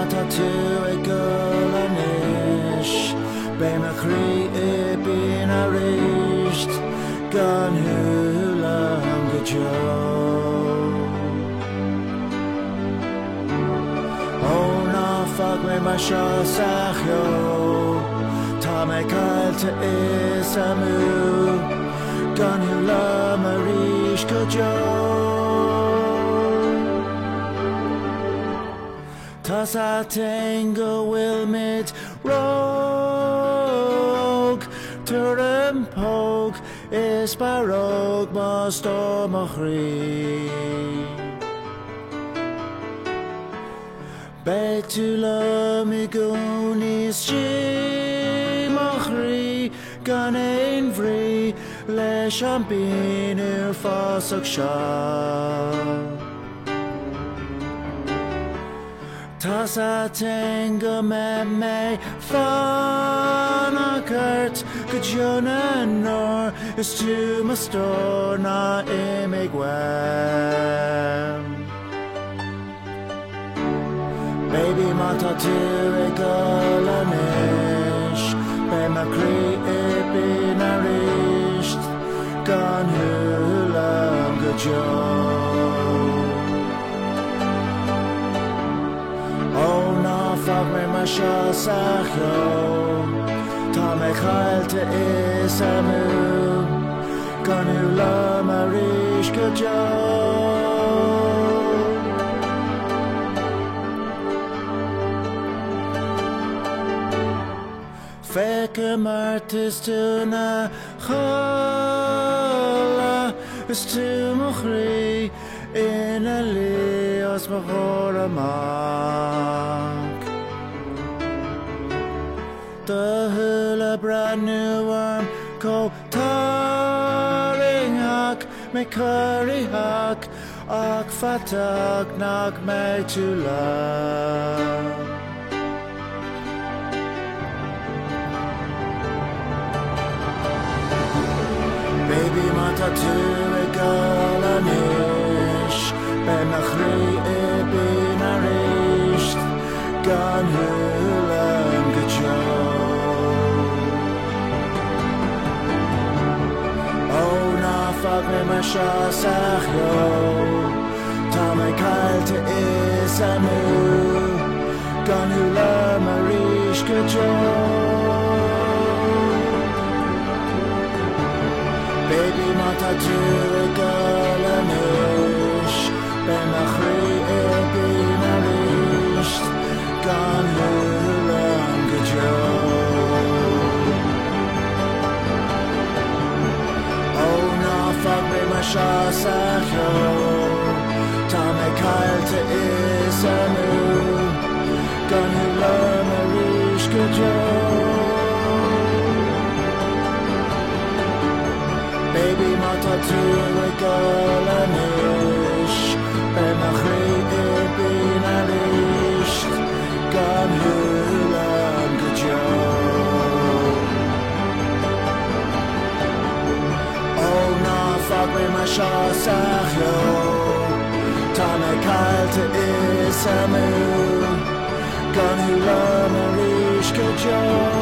mata tú ag golanis Be me chroí bpian arís gan shúile go cheo Ó ná fag mé mar seo sa cheo Tá mé caillte is amú gan shúile arís go cheo Tá sa go bhfuil muid róg Tuair an póg is barróg má stór mo chroí Beidh tú liom I gcónaí Istigh mo chroí gan éon bhrí leis an bpian uafásach seo Tá sa go me fanacht go dtí ndeor is tú mo stór ná imigh uaim Baby mata tú ag golanis Be me chroí bpian arís gan shúile go cheo Ó ná fag mé mar seo sa cheo Tá mé caillte is amú gan shúile arís go cheo Féachaim is tú na chodladh is tú mo chroí ina leis mo chóir amach The shúile breathnú taringach me curryach ach fatach nach me tú love Baby mata tú ag golanis Be me chroí bpian arís gan shúile go cheo Ó ná fag mé mar seo sa cheo Tá mé caillte is amú gan shúile arís go cheo Baby mata tú ag golanis Be me chroí bpian arís gan shúile go cheo Ó ná fag mé mar seo sa cheo Tá mé caillte is amú gan shúile arís go cheo Baby mata tú ag golanis Be me chroí bpian arís gan shúile go cheo Ó ná fag mé mar seo sa cheo Tá mé caillte is amú gan shúile arís go cheo